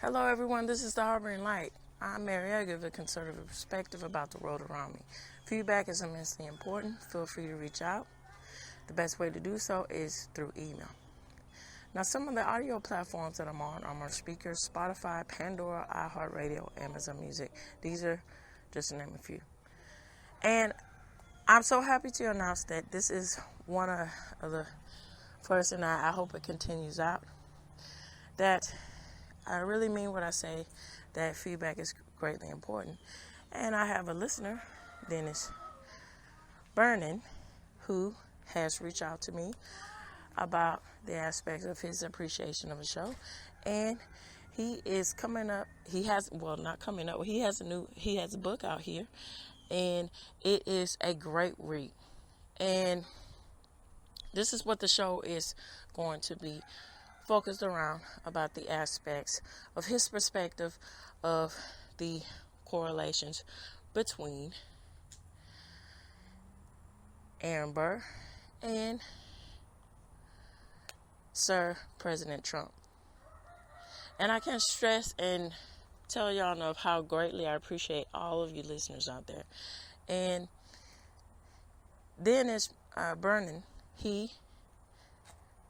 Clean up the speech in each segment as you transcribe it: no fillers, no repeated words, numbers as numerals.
Hello, everyone. This is the Harboring Light. I'm Mary. I give a conservative perspective about the world around me. Feedback is immensely important. Feel free to reach out. The best way to do so is through email. Now, some of the audio platforms that I'm on speakers, Spotify, Pandora, iHeartRadio, Amazon Music. These are just to name a few. And I'm so happy to announce that this is one of the first, and I hope it continues out, that I really mean what I say, that feedback is greatly important. And I have a listener, Dennis Brennan, who has reached out to me about the aspects of his appreciation of the show. And he is coming up, he has a book out here, and it is a great read. And this is what the show is going to be focused around, about the aspects of his perspective of the correlations between Aaron Burr and Sir President Trump. And I can't stress and tell y'all enough how greatly I appreciate all of you listeners out there. And Dennis Brennan, he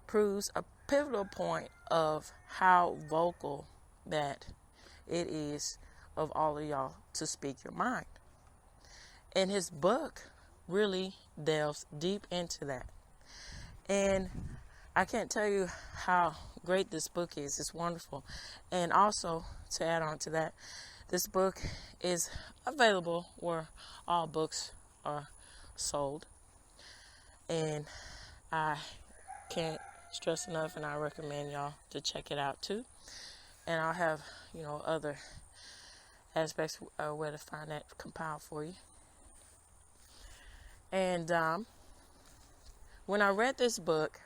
proves a pivotal point of how vocal that it is of all of y'all to speak your mind. And his book really delves deep into that. And I can't tell you how great this book is. It's wonderful. And also, to add on to that, this book is available where all books are sold. And I can't stress enough, and I recommend y'all to check it out too. And I'll have, other aspects where to find that compiled for you. And when I read this book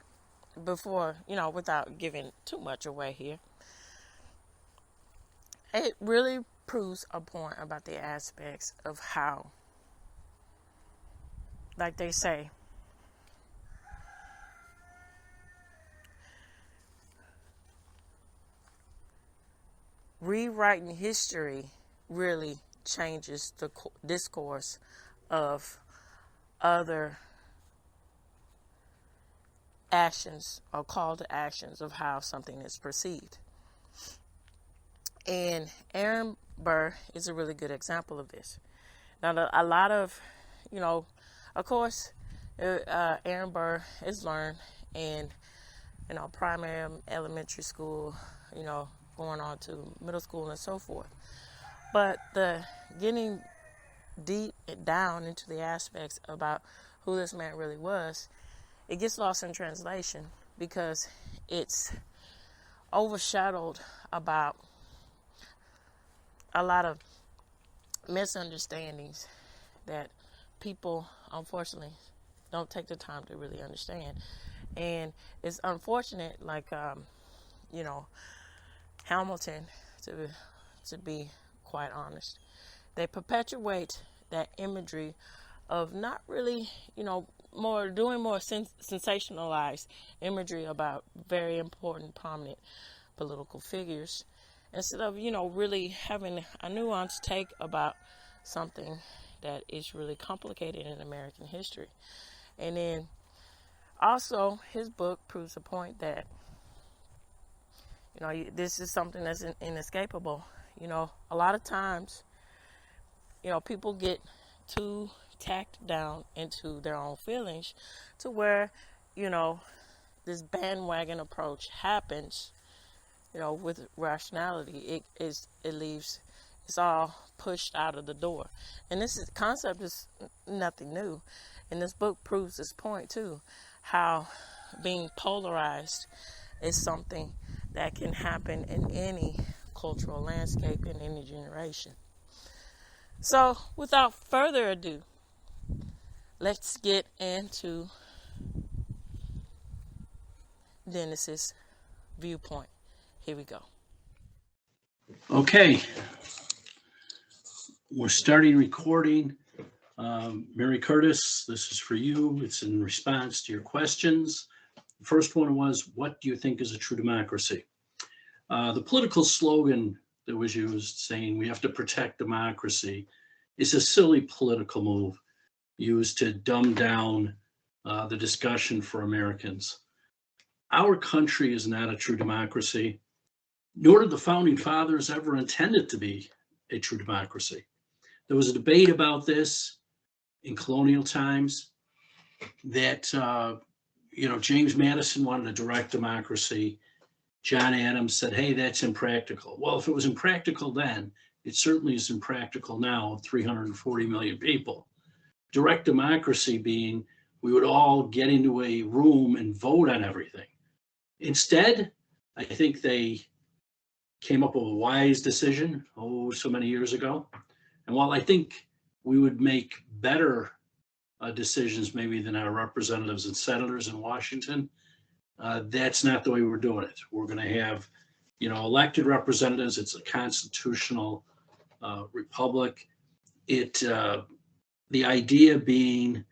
before, without giving too much away here, it really proves a point about the aspects of how, like they say, rewriting history really changes the discourse of other actions or call to actions of how something is perceived. And Aaron Burr is a really good example of this. Now, a lot of, of course, Aaron Burr is learned in, primary, elementary school, going on to middle school and so forth. But the getting deep down into the aspects about who this man really was, it gets lost in translation because it's overshadowed about a lot of misunderstandings that people, unfortunately, don't take the time to really understand. And it's unfortunate, like, Hamilton, to be quite honest, they perpetuate that imagery of not really, more sensationalized imagery about very important, prominent political figures, instead of, really having a nuanced take about something that is really complicated in American history. And then also his book proves a point that, this is something that's inescapable. A lot of times, people get too tacked down into their own feelings to where, this bandwagon approach happens, with rationality. It's all pushed out of the door. And this concept is nothing new. And this book proves this point too, how being polarized is something that can happen in any cultural landscape in any generation. So, without further ado, let's get into Dennis's viewpoint. Here we go. Okay, we're starting recording. Mary Curtis, this is for you. It's in response to your questions. The first one was, what do you think is a true democracy? The political slogan that was used, saying we have to protect democracy, is a silly political move used to dumb down the discussion for Americans. Our country is not a true democracy, nor did the founding fathers ever intend it to be a true democracy. There was a debate about this in colonial times that, James Madison wanted a direct democracy. John Adams said, hey, that's impractical. Well, if it was impractical then, it certainly is impractical now, 340 million people. Direct democracy being we would all get into a room and vote on everything. Instead, I think they came up with a wise decision, so many years ago. And while I think we would make better decisions maybe than our representatives and senators in Washington, that's not the way we're doing it. We're going to have, elected representatives. It's a constitutional republic. The idea being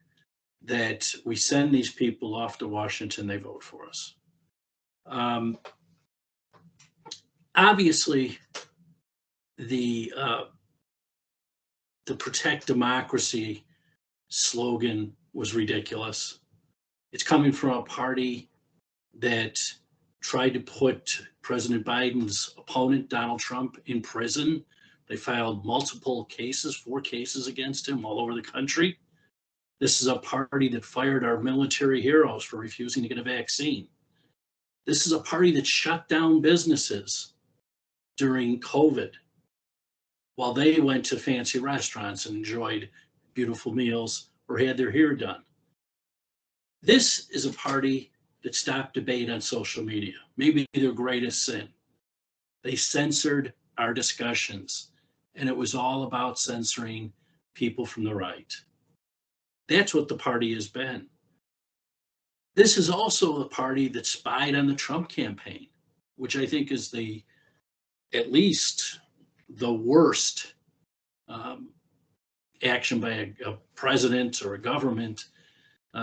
that we send these people off to Washington, they vote for us. Obviously, the protect democracy slogan was ridiculous. It's coming from a party that tried to put President Biden's opponent, Donald Trump, in prison. They filed multiple cases, 4 cases against him all over the country. This is a party that fired our military heroes for refusing to get a vaccine. This is a party that shut down businesses during COVID while they went to fancy restaurants and enjoyed beautiful meals or had their hair done. This is a party that stopped debate on social media, maybe their greatest sin. They censored our discussions, and it was all about censoring people from the right. That's what the party has been. This is also a party that spied on the Trump campaign, which I think is at least the worst action by a president or a government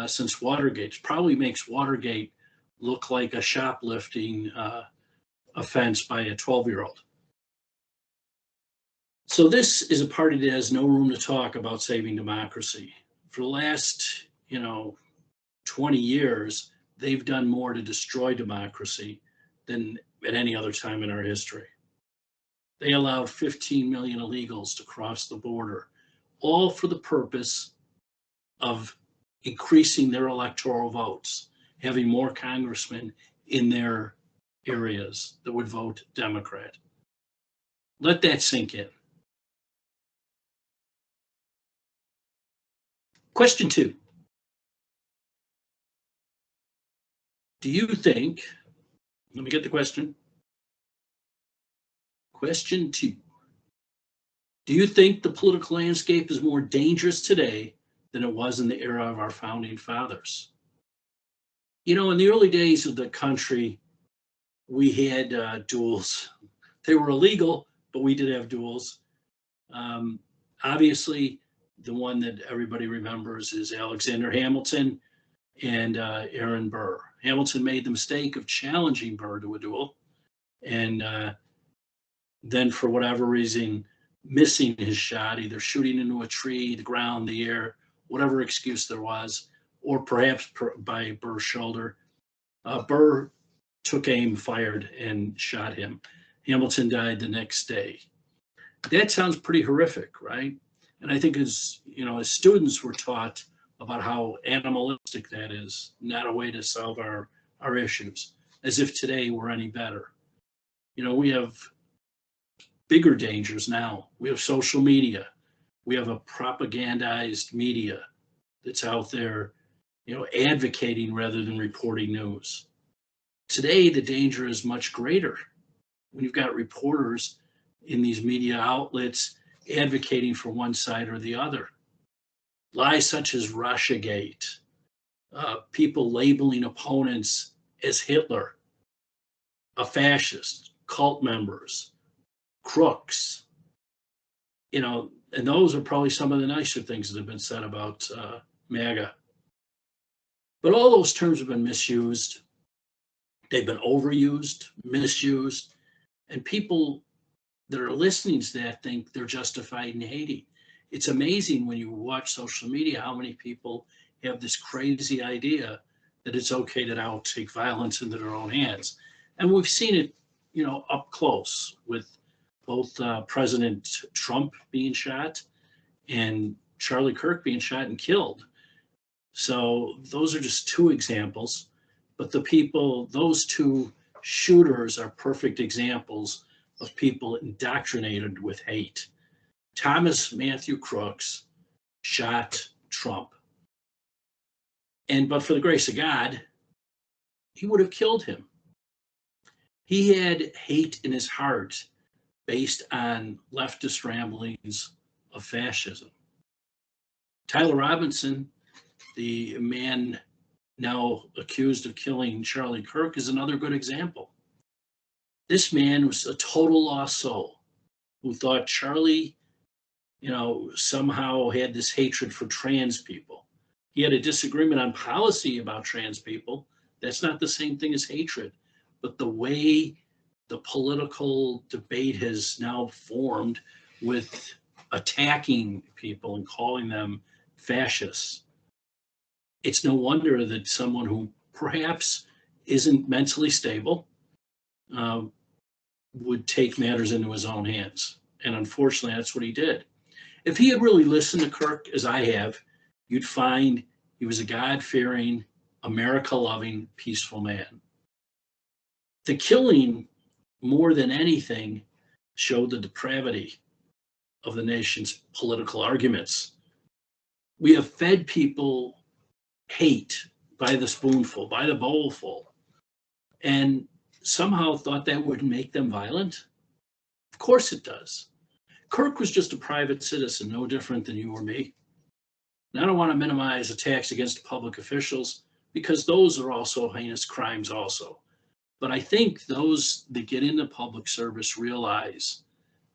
since Watergate. It probably makes Watergate look like a shoplifting offense by a 12-year-old. So this is a party that has no room to talk about saving democracy. For the last, 20 years, they've done more to destroy democracy than at any other time in our history. They allowed 15 million illegals to cross the border, all for the purpose of increasing their electoral votes, having more congressmen in their areas that would vote Democrat. Let that sink in. Question 2. Do you think, let me get the question. Question 2. Do you think the political landscape is more dangerous today than it was in the era of our founding fathers? In the early days of the country, we had duels. They were illegal, but we did have duels. Obviously, the one that everybody remembers is Alexander Hamilton and Aaron Burr. Hamilton made the mistake of challenging Burr to a duel, and then for whatever reason, missing his shot, either shooting into a tree, the ground, the air, whatever excuse there was, or perhaps by Burr's shoulder. Burr took aim, fired, and shot him. Hamilton died the next day. That sounds pretty horrific, right? And I think as students were taught about how animalistic that is, not a way to solve our issues, as if today we're any better. We have bigger dangers now. We have social media. We have a propagandized media that's out there, advocating rather than reporting news. Today, the danger is much greater when you've got reporters in these media outlets advocating for one side or the other. Lies such as Russiagate, people labeling opponents as Hitler, a fascist, cult members, crooks, and those are probably some of the nicer things that have been said about MAGA. But all those terms have been misused. They've been overused, misused, And people that are listening to that think they're justified in hating. It's amazing when you watch social media how many people have this crazy idea that it's okay to now take violence into their own hands. And we've seen it, up close with both President Trump being shot and Charlie Kirk being shot and killed. So those are just two examples. But those two shooters are perfect examples of people indoctrinated with hate. Thomas Matthew Crooks shot Trump. But for the grace of God, he would have killed him. He had hate in his heart based on leftist ramblings of fascism. Tyler Robinson, the man now accused of killing Charlie Kirk, is another good example. This man was a total lost soul who thought Charlie, somehow had this hatred for trans people. He had a disagreement on policy about trans people. That's not the same thing as hatred. But the way the political debate has now formed with attacking people and calling them fascists, it's no wonder that someone who perhaps isn't mentally stable would take matters into his own hands. And unfortunately, that's what he did. If he had really listened to Kirk, as I have, you'd find he was a God-fearing, America-loving, peaceful man. The killing, more than anything, showed the depravity of the nation's political arguments. We have fed people hate by the spoonful, by the bowlful, and somehow thought that would make them violent. Of course it does. Kirk was just a private citizen, no different than you or me. And I don't want to minimize attacks against public officials because those are also heinous crimes also. But I think those that get into public service realize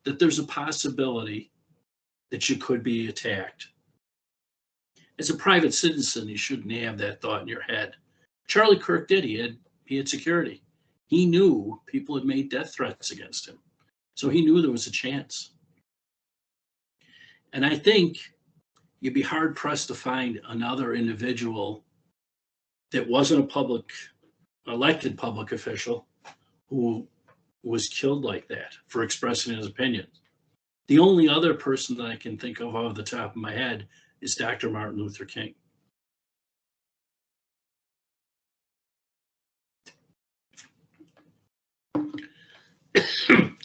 that there's a possibility that you could be attacked. As a private citizen, you shouldn't have that thought in your head. Charlie Kirk did. He had security. He knew people had made death threats against him. So he knew there was a chance. And I think you'd be hard pressed to find another individual that wasn't a elected public official who was killed like that for expressing his opinion. The only other person that I can think of off the top of my head is Dr. Martin Luther King.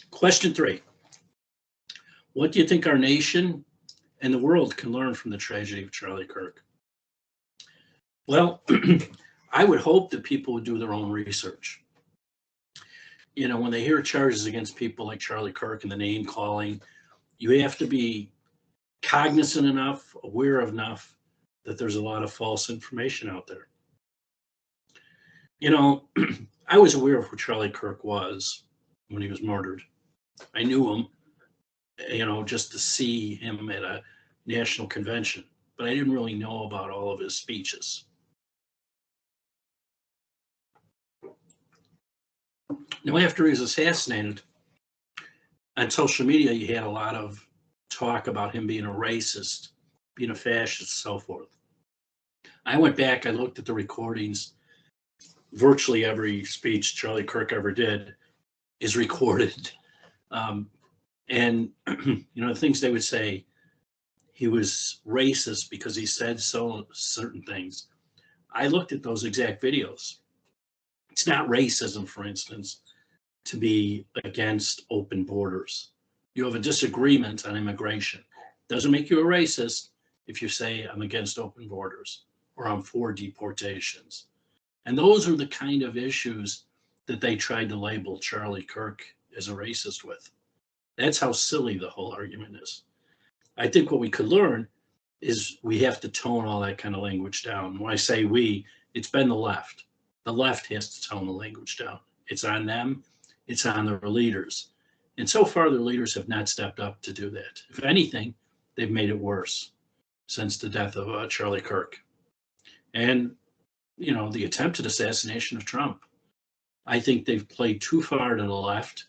Question 3. What do you think our nation and the world can learn from the tragedy of Charlie Kirk? Well, I would hope that people would do their own research. When they hear charges against people like Charlie Kirk and the name calling, you have to be cognizant enough, aware enough that there's a lot of false information out there. I was aware of who Charlie Kirk was when he was murdered. I knew him, just to see him at a national convention, but I didn't really know about all of his speeches. Now, after he was assassinated, on social media, you had a lot of talk about him being a racist, being a fascist, so forth. I went back, I looked at the recordings. Virtually every speech Charlie Kirk ever did is recorded. And, the things they would say, he was racist because he said certain things. I looked at those exact videos. It's not racism, for instance, to be against open borders. You have a disagreement on immigration. Doesn't make you a racist if you say I'm against open borders or I'm for deportations. And those are the kind of issues that they tried to label Charlie Kirk as a racist with. That's how silly the whole argument is. I think what we could learn is we have to tone all that kind of language down. When I say we, it's been the left. The left has to tone the language down. It's on them. It's on their leaders. And so far, their leaders have not stepped up to do that. If anything, they've made it worse since the death of Charlie Kirk. And, the attempted assassination of Trump. I think they've played too far to the left.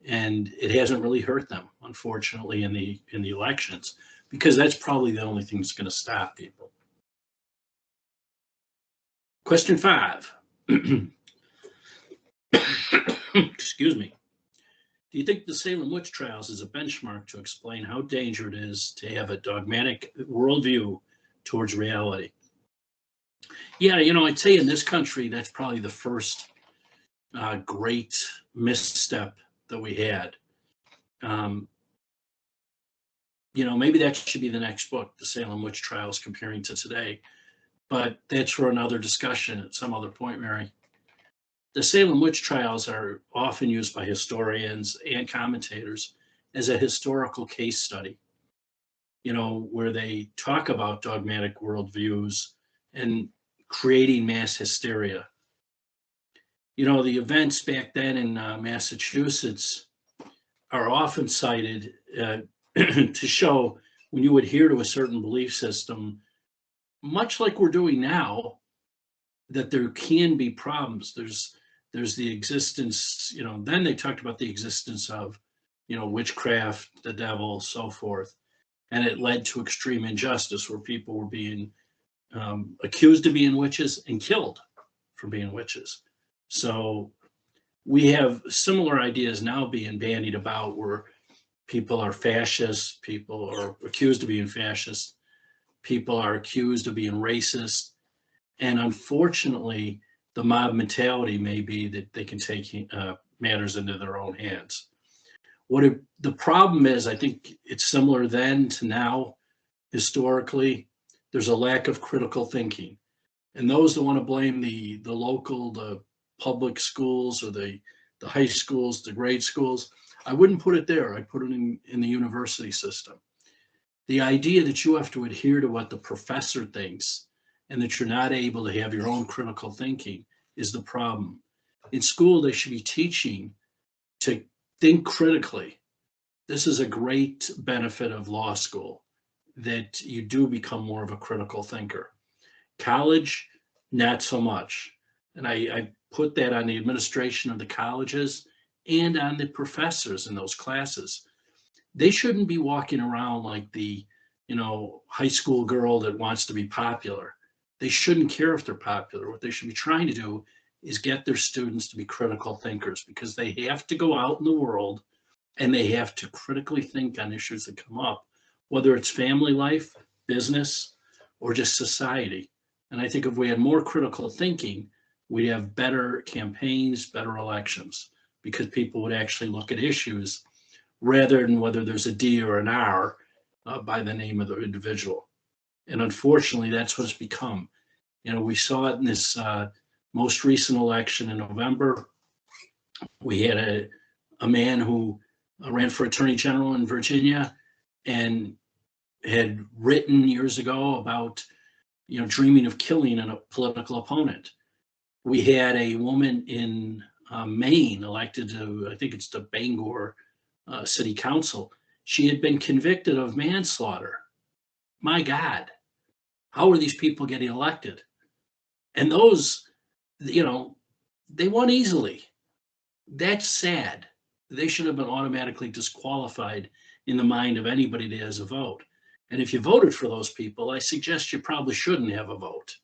and it hasn't really hurt them, unfortunately, in the elections, because that's probably the only thing that's going to stop people. Question 5. Excuse me. Do you think the Salem witch trials is a benchmark to explain how dangerous it is to have a dogmatic worldview towards reality? Yeah, I'd say in this country, that's probably the first great misstep that we had. Maybe that should be the next book, the Salem witch trials comparing to today. But that's for another discussion at some other point, Mary. The Salem witch trials are often used by historians and commentators as a historical case study, where they talk about dogmatic worldviews and creating mass hysteria. The events back then in Massachusetts are often cited to show when you adhere to a certain belief system, much like we're doing now, that there can be problems. There's the existence, then they talked about the existence of, witchcraft, the devil, so forth. And it led to extreme injustice where people were being accused of being witches and killed for being witches. So we have similar ideas now being bandied about where people are fascists, people are accused of being fascist, people are accused of being racist. And unfortunately, the mob mentality may be that they can take matters into their own hands. The problem is, I think it's similar then to now. Historically, there's a lack of critical thinking. And those that want to blame the public schools or the high schools, the grade schools, I wouldn't put it there. I'd put it in the university system. The idea that you have to adhere to what the professor thinks and that you're not able to have your own critical thinking is the problem. In school, they should be teaching to think critically. This is a great benefit of law school, that you do become more of a critical thinker. College, not so much. And I put that on the administration of the colleges and on the professors in those classes. They shouldn't be walking around like the, high school girl that wants to be popular. They shouldn't care if they're popular. What they should be trying to do is get their students to be critical thinkers, because they have to go out in the world and they have to critically think on issues that come up, whether it's family life, business, or just society. And I think if we had more critical thinking, we'd have better campaigns, better elections, because people would actually look at issues rather than whether there's a D or an R by the name of the individual. And unfortunately, that's what it's become. We saw it in this most recent election in November. We had a man who ran for attorney general in Virginia and had written years ago about, dreaming of killing a political opponent. We had a woman in Maine elected to, I think it's the Bangor City Council. She had been convicted of manslaughter. My God, how are these people getting elected? And those, they won easily. That's sad. They should have been automatically disqualified in the mind of anybody that has a vote. And if you voted for those people, I suggest you probably shouldn't have a vote.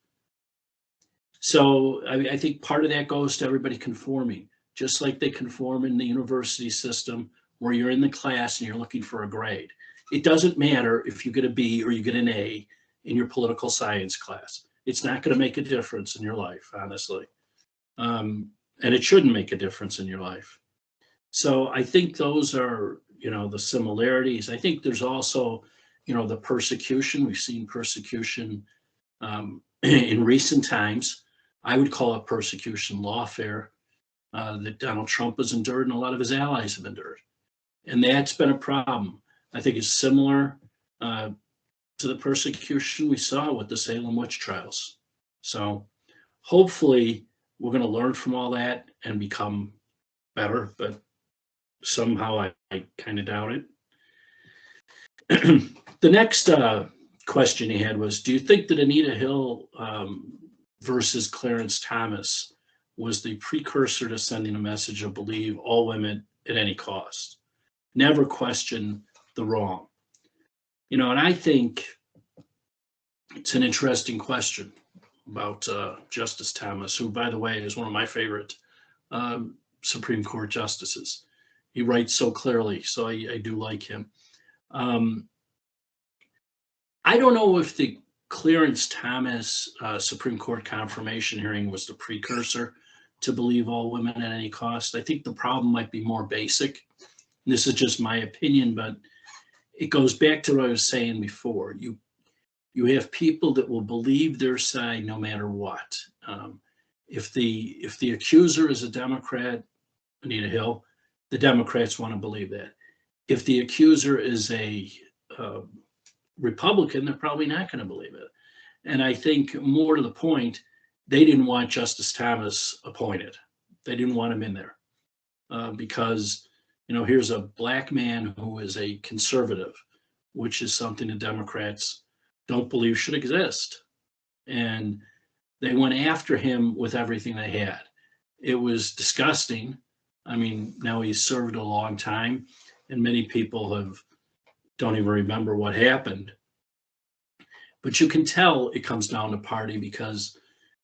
So I think part of that goes to everybody conforming, just like they conform in the university system where you're in the class and you're looking for a grade. It doesn't matter if you get a B or you get an A in your political science class. It's not going to make a difference in your life, honestly. And it shouldn't make a difference in your life. So I think those are, the similarities. I think there's also, the persecution. We've seen persecution in recent times. I would call it persecution lawfare that Donald Trump has endured and a lot of his allies have endured. And that's been a problem. I think it's similar to the persecution we saw with the Salem witch trials. So hopefully we're going to learn from all that and become better, but somehow I kind of doubt it. The next question he had was, do you think that Anita Hill versus Clarence Thomas was the precursor to sending a message of believe all women at any cost. Never question the wrong. And I think it's an interesting question about Justice Thomas, who, by the way, is one of my favorite Supreme Court justices. He writes so clearly, so I do like him. I don't know if the Clarence Thomas Supreme Court confirmation hearing was the precursor to believe all women at any cost. I think the problem might be more basic. This is just my opinion, but it goes back to what I was saying before. You have people that will believe their side no matter what. If the accuser is a Democrat, Anita Hill, the Democrats want to believe that. If the accuser is a Republican, they're probably not going to believe it. And I think more to the point, they didn't want Justice Thomas appointed. They didn't want him in there because, here's a black man who is a conservative, which is something the Democrats don't believe should exist. And they went after him with everything they had. It was disgusting. I mean, now he's served a long time, and many people don't even remember what happened. But you can tell it comes down to party because,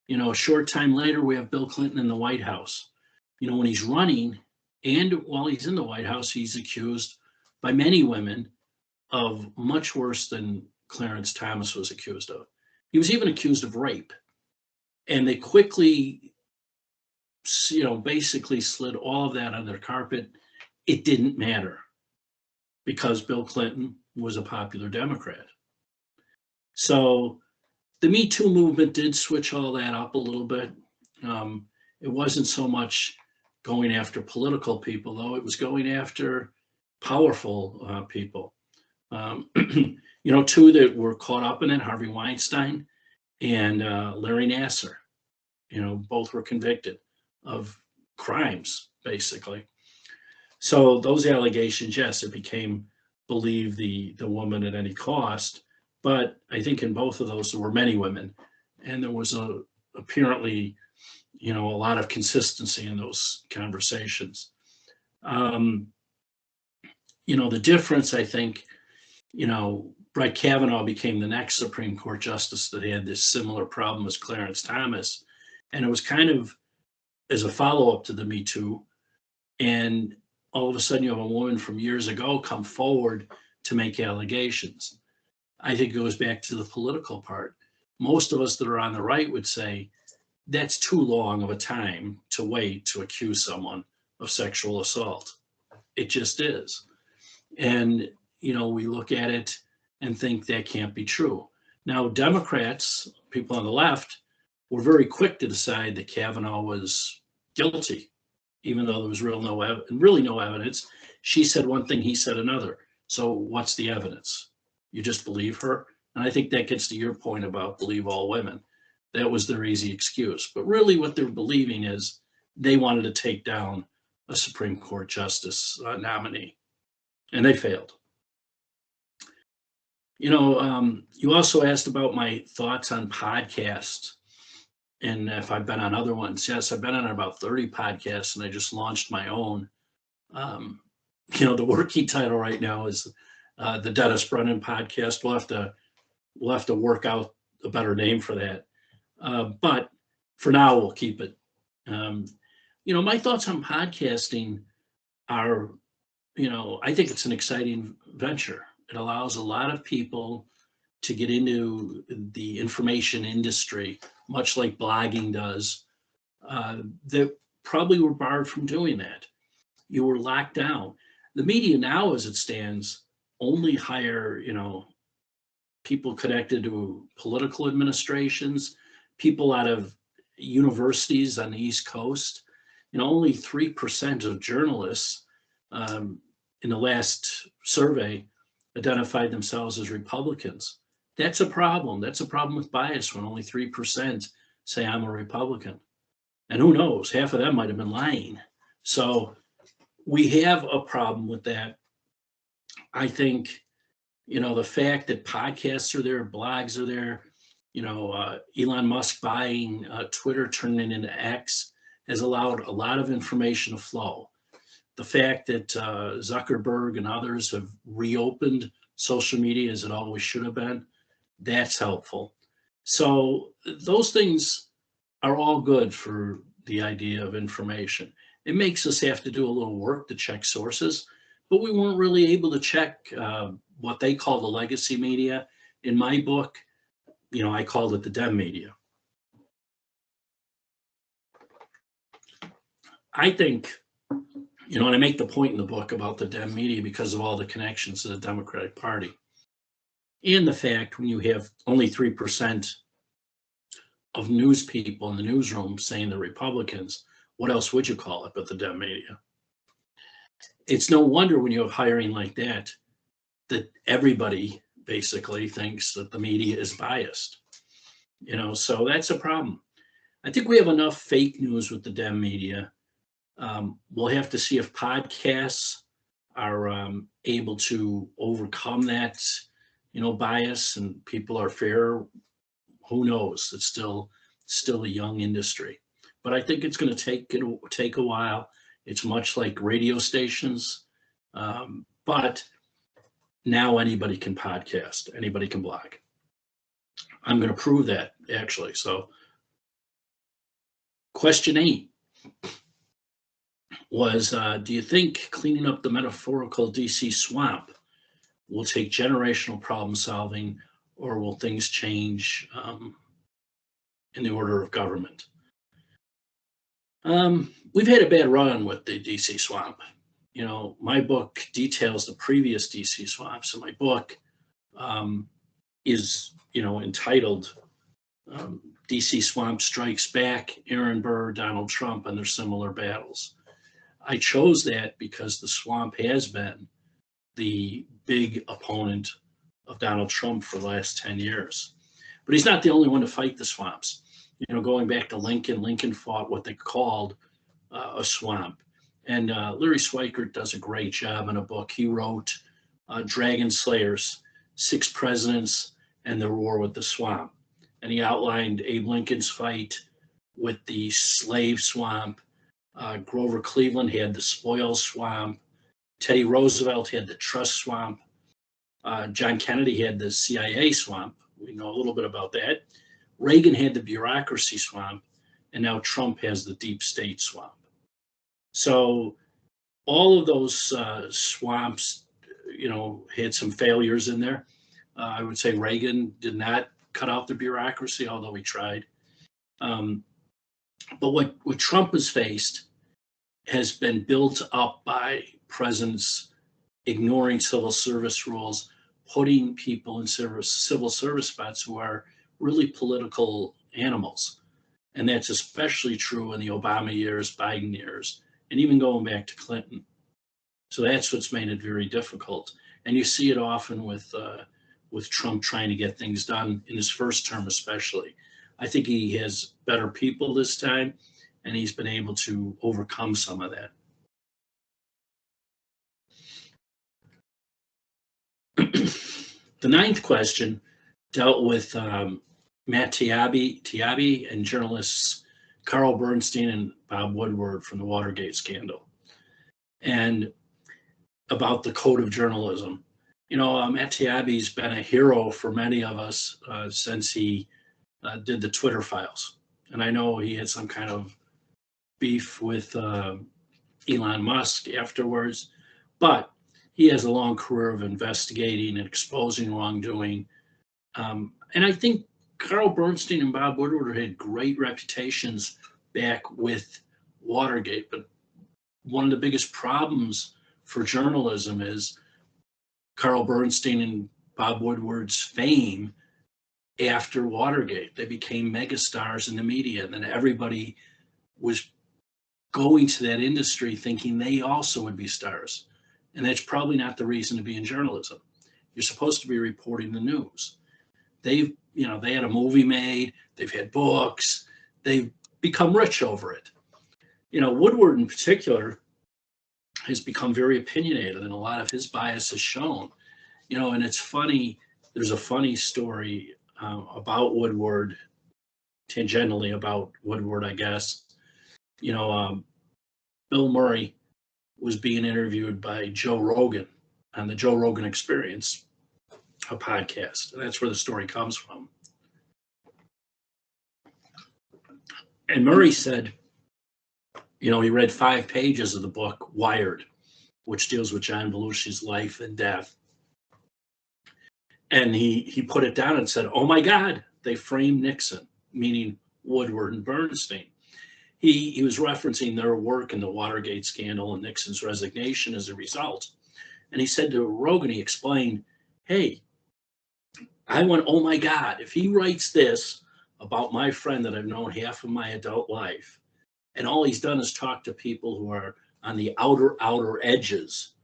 a short time later, we have Bill Clinton in the White House. When he's running and while he's in the White House, he's accused by many women of much worse than Clarence Thomas was accused of. He was even accused of rape. And they quickly, basically slid all of that under the carpet. It didn't matter because Bill Clinton was a popular Democrat. So the Me Too movement did switch all that up a little bit. It wasn't so much going after political people, though. It was going after powerful people. Two that were caught up in it, Harvey Weinstein and Larry Nassar. Both were convicted of crimes, basically. So those allegations, yes, it became believe the woman at any cost. But I think in both of those, there were many women. And there was apparently, a lot of consistency in those conversations. The difference, I think, Brett Kavanaugh became the next Supreme Court justice that had this similar problem as Clarence Thomas. And it was kind of as a follow-up to the Me Too. And all of a sudden you have a woman from years ago come forward to make allegations. I think it goes back to the political part. Most of us that are on the right would say that's too long of a time to wait to accuse someone of sexual assault. It just is. And, we look at it and think that can't be true. Now, Democrats, people on the left, were very quick to decide that Kavanaugh was guilty, even though there was really no evidence. She said one thing, he said another. So what's the evidence? You just believe her? And I think that gets to your point about believe all women. That was their easy excuse. But really what they're believing is they wanted to take down a Supreme Court justice nominee, and they failed. You also asked about my thoughts on podcasts and if I've been on other ones. Yes, I've been on about 30 podcasts, and I just launched my own. The working title right now is the Dennis Brennan podcast. We'll have to work out a better name for that. But for now, we'll keep it. My thoughts on podcasting are, I think it's an exciting venture. It allows a lot of people to get into the information industry, much like blogging does, that probably were barred from doing that. You were locked down. The media now, as it stands, only hire, people connected to political administrations, people out of universities on the East Coast. Only 3% of journalists in the last survey identified themselves as Republicans. That's a problem. That's a problem with bias when only 3% say I'm a Republican. And who knows, half of them might have been lying. So we have a problem with that. I think, the fact that podcasts are there, blogs are there, Elon Musk buying Twitter, turning it into X, has allowed a lot of information to flow. the fact that Zuckerberg and others have reopened social media as it always should have been, that's helpful. So those things are all good for the idea of information. It makes us have to do a little work to check sources, but we weren't really able to check what they call the legacy media. In my book, I called it the Dem media. I think, and I make the point in the book about the Dem media because of all the connections to the Democratic Party. And the fact when you have only 3% of news people in the newsroom saying the Republicans, what else would you call it but the Dem media? It's no wonder when you have hiring like that everybody basically thinks that the media is biased. So that's a problem. I think we have enough fake news with the Dem media. We'll have to see if podcasts are able to overcome that, bias, and people are fair. Who knows? It's still a young industry, but I think it's going to take a while. It's much like radio stations, but now anybody can podcast, anybody can blog. I'm going to prove that actually. So, question 8 was, do you think cleaning up the metaphorical DC swamp will take generational problem solving, or will things change in the order of government? We've had a bad run with the DC swamp. My book details the previous DC swamps, and my book is, entitled DC Swamp Strikes Back, Aaron Burr, Donald Trump, and their similar battles. I chose that because the swamp has been the big opponent of Donald Trump for the last 10 years. But he's not the only one to fight the swamps. Going back to Lincoln fought what they called a swamp. And Larry Schweikert does a great job in a book. He wrote Dragon Slayers, 6 Presidents and the War with the Swamp. And he outlined Abe Lincoln's fight with the slave swamp. Grover Cleveland had the spoil swamp. Teddy Roosevelt had the trust swamp. John Kennedy had the CIA swamp. We know a little bit about that. Reagan had the bureaucracy swamp, and now Trump has the deep state swamp. So all of those swamps, had some failures in there. I would say Reagan did not cut out the bureaucracy, although he tried. But what Trump has faced has been built up by presidents ignoring civil service rules, putting people in civil service spots who are really political animals. And that's especially true in the Obama years, Biden years, and even going back to Clinton. So that's what's made it very difficult. And you see it often with Trump trying to get things done in his first term, especially. I think he has better people this time, and he's been able to overcome some of that. The 9th question dealt with Matt Taibbi and journalists Carl Bernstein and Bob Woodward from the Watergate scandal, and about the code of journalism. Matt Taibbi's been a hero for many of us since he did the Twitter files. And I know he had some kind of beef with Elon Musk afterwards, but he has a long career of investigating and exposing wrongdoing. And I think Carl Bernstein and Bob Woodward had great reputations back with Watergate. But one of the biggest problems for journalism is Carl Bernstein and Bob Woodward's fame after Watergate. They became megastars in the media, and then everybody was going to that industry thinking they also would be stars. And that's probably not the reason to be in journalism. You're supposed to be reporting the news. They had a movie made, they've had books, they've become rich over it. Woodward in particular has become very opinionated, and a lot of his bias is shown. And it's funny, there's a funny story about Woodward, tangentially about Woodward, I guess. Bill Murray was being interviewed by Joe Rogan on the Joe Rogan Experience, a podcast. And that's where the story comes from. And Murray said, he read 5 pages of the book Wired, which deals with John Belushi's life and death. And he put it down and said, oh my God, they framed Nixon, meaning Woodward and Bernstein. He was referencing their work in the Watergate scandal and Nixon's resignation as a result. And he said to Rogan, he explained, hey, I went, oh my God, if he writes this about my friend that I've known half of my adult life, and all he's done is talk to people who are on the outer edges,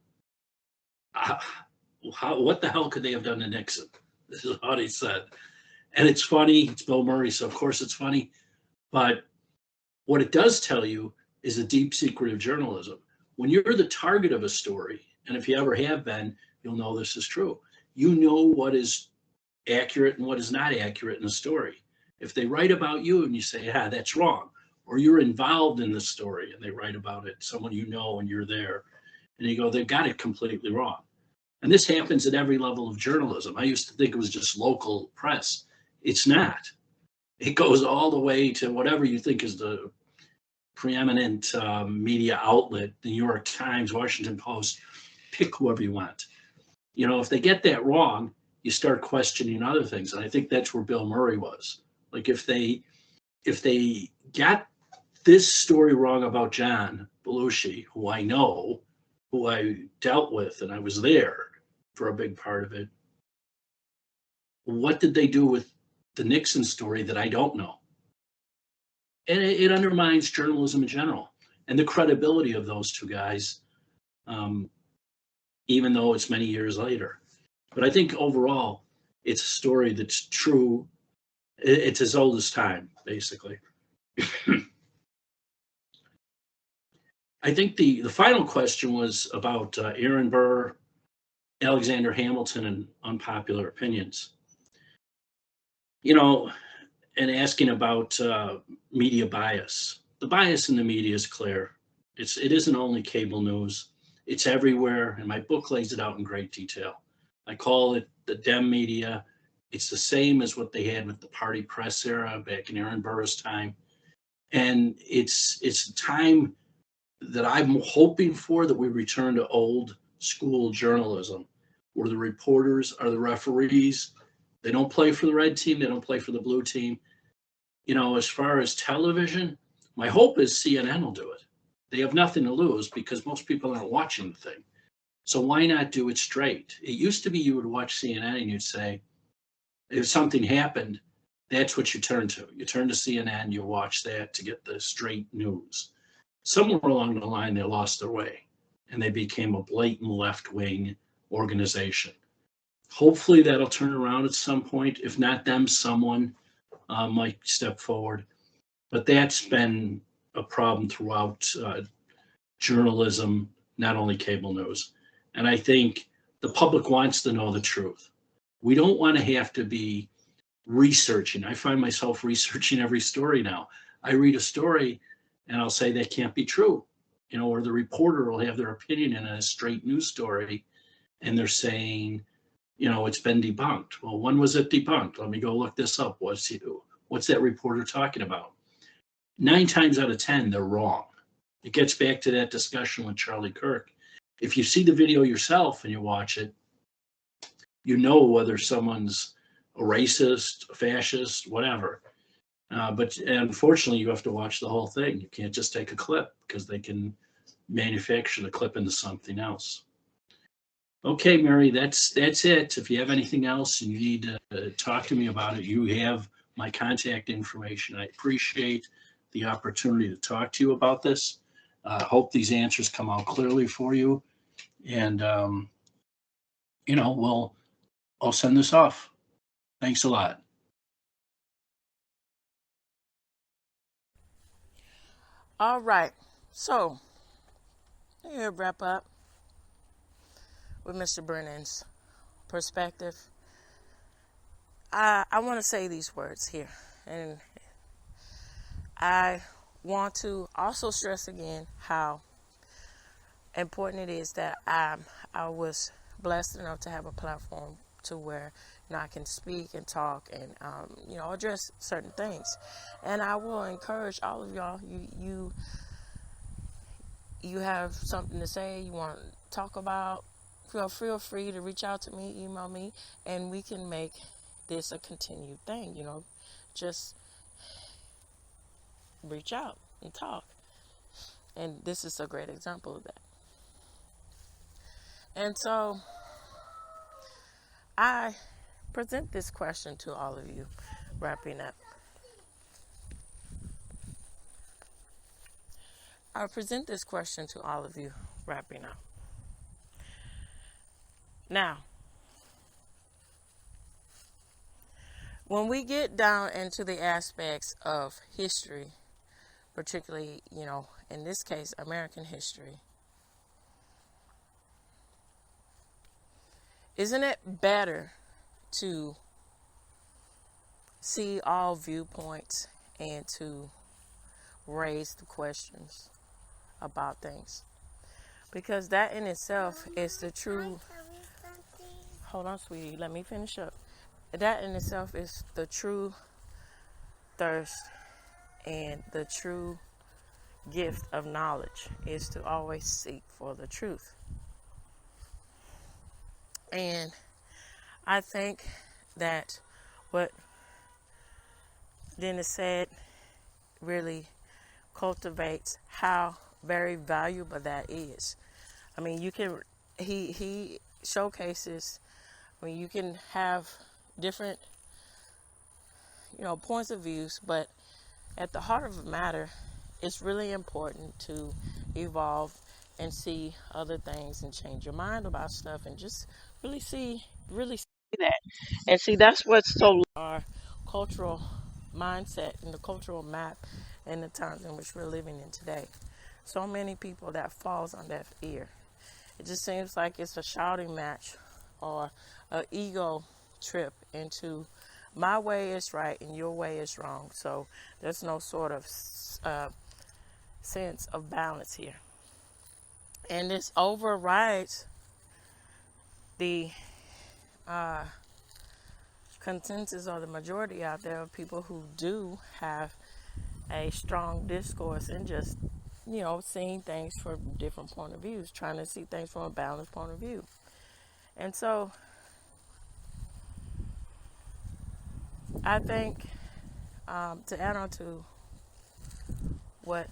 what the hell could they have done to Nixon? This is what he said. And it's funny, it's Bill Murray, so of course it's funny, but what it does tell you is a deep secret of journalism. When you're the target of a story, and if you ever have been, you'll know this is true. You know what is accurate and what is not accurate in a story. If they write about you and you say, that's wrong, or you're involved in the story and they write about it, someone you know and you're there, and you go, they've got it completely wrong. And this happens at every level of journalism. I used to think it was just local press. It's not. It goes all the way to whatever you think is the preeminent media outlet, the New York Times, Washington Post, pick whoever you want. If they get that wrong, you start questioning other things. And I think that's where Bill Murray was. Like if they got this story wrong about John Belushi, who I know, who I dealt with, and I was there for a big part of it, what did they do with the Nixon story that I don't know? And it undermines journalism in general and the credibility of those two guys, even though it's many years later. But I think overall, it's a story that's true. It's as old as time, basically. I think the final question was about Aaron Burr, Alexander Hamilton, and unpopular opinions. And asking about media bias. The bias in the media is clear. It isn't only cable news. It's everywhere, and my book lays it out in great detail. I call it the Dem media. It's the same as what they had with the party press era back in Aaron Burr's time. And it's a time that I'm hoping for, that we return to old school journalism, where the reporters are the referees. They don't play for the red team. They don't play for the blue team. As far as television, my hope is CNN will do it. They have nothing to lose because most people aren't watching the thing. So why not do it straight? It used to be you would watch CNN and you'd say, if something happened, that's what you turn to. You turn to CNN, you watch that to get the straight news. Somewhere along the line, they lost their way and they became a blatant left-wing organization. Hopefully that'll turn around at some point. If not them, someone might step forward. But that's been a problem throughout journalism, not only cable news. And I think the public wants to know the truth. We don't want to have to be researching. I find myself researching every story now. I read a story and I'll say that can't be true, or the reporter will have their opinion in a straight news story and they're saying, it's been debunked. Well, when was it debunked? Let me go look this up. What's that reporter talking about? 9 times out of 10, they're wrong. It gets back to that discussion with Charlie Kirk. If you see the video yourself and you watch it, you know whether someone's a racist, a fascist, whatever. But unfortunately, you have to watch the whole thing. You can't just take a clip because they can manufacture the clip into something else. Okay, Mary, that's it. If you have anything else and you need to talk to me about it, you have my contact information. I appreciate the opportunity to talk to you about this. Hope these answers come out clearly for you. And, I'll send this off. Thanks a lot. All right. So, here wrap up with Mr. Brennan's perspective. I want to say these words here. And I want to also stress again how important it is that I was blessed enough to have a platform to where I can speak and talk and address certain things. And I will encourage all of y'all. You have something to say, you want to talk about, feel free to reach out to me, email me, and we can make this a continued thing. Just reach out and talk. And this is a great example of that. And so I present this question to all of you, wrapping up. I present this question to all of you, wrapping up. Now, when we get down into the aspects of history, particularly, in this case, American history, isn't it better to see all viewpoints and to raise the questions about things? Because that in itself is the true... Hold on, sweetie. Let me finish up. That in itself is the true thirst and the true gift of knowledge, is to always seek for the truth. And I think that what Dennis said really cultivates how very valuable that is. I mean, he showcases, you can have different, points of views, but at the heart of the matter, it's really important to evolve and see other things and change your mind about stuff and just really see that. And see, that's what's so our cultural mindset and the cultural map in the times in which we're living in today. So many people that falls on deaf ear. It just seems like it's a shouting match or an ego trip into my way is right and your way is wrong. So there's no sort of sense of balance here. And this overrides the consensus or the majority out there of people who do have a strong discourse and just, seeing things from different point of views, trying to see things from a balanced point of view. And so I think to add on to what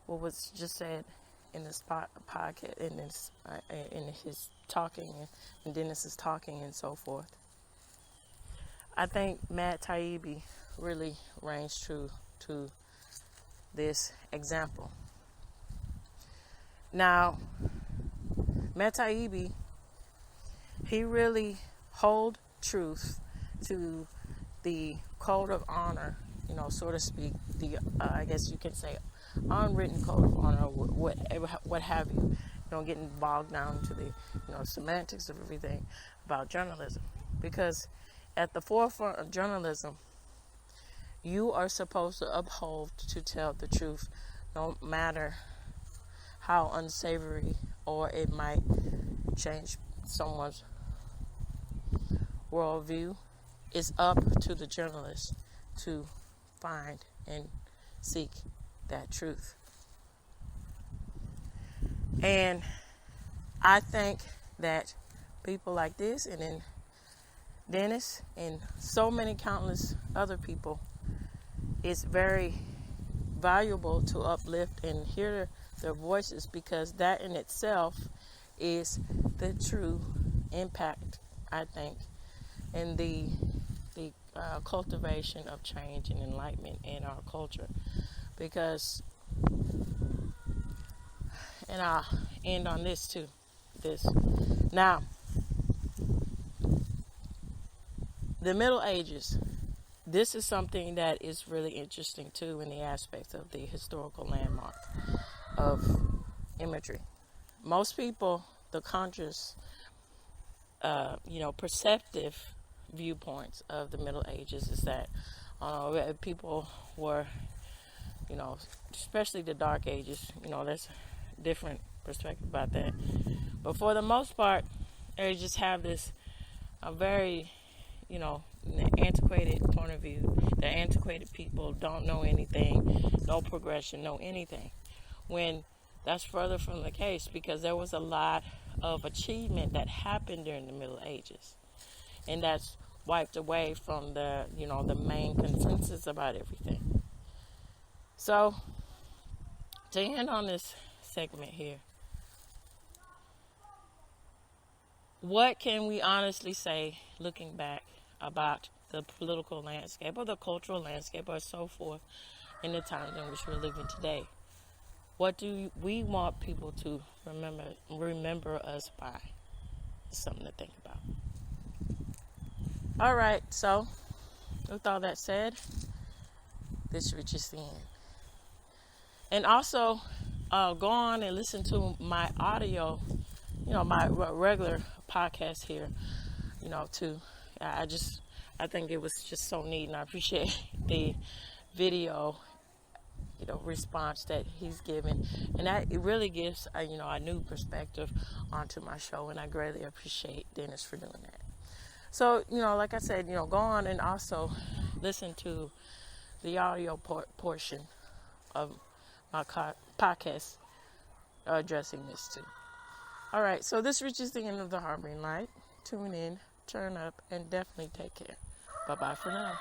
was just said in this podcast, in his talking and Dennis's talking and so forth, I think Matt Taibbi really reigns true to this example. Now, Matt Taibbi, he really hold truth to the code of honor, so to speak, the I guess you can say unwritten code of honor, what have you. Getting bogged down into the semantics of everything about journalism, because at the forefront of journalism, you are supposed to uphold to tell the truth, no matter how unsavory or it might change someone's worldview. It's up to the journalist to find and seek that truth. And I think that people like this, and then Dennis and so many countless other people, it's very valuable to uplift and hear their voices, because that in itself is the true impact, I think, in the cultivation of change and enlightenment in our culture. Because, and I'll end on this too. Now, the Middle Ages, this is something that is really interesting too in the aspects of the historical landmark of imagery. Most people, the conscious, perceptive viewpoints of the Middle Ages is that people were, especially the Dark Ages, there's different perspective about that. But for the most part, they just have this a very, antiquated point of view. The antiquated people don't know anything, no progression, no anything. When that's further from the case, because there was a lot of achievement that happened during the Middle Ages. And that's wiped away from the main consensus about everything. So, to end on this segment here, what can we honestly say, looking back, about the political landscape or the cultural landscape or so forth in the times in which we're living today? What do we want people to remember us by? It's something to think about. All right, so with all that said, this reaches the end. And also, go on and listen to my audio, my regular podcast here, too. I think it was just so neat, and I appreciate the video, response that he's given. And that it really gives, a new perspective onto my show, and I greatly appreciate Dennis for doing that. So, like I said, go on and also listen to the audio portion of my podcast addressing this too. All right, so this reaches the end of the Harboring Light. Tune in, turn up, and definitely take care. Bye-bye for now.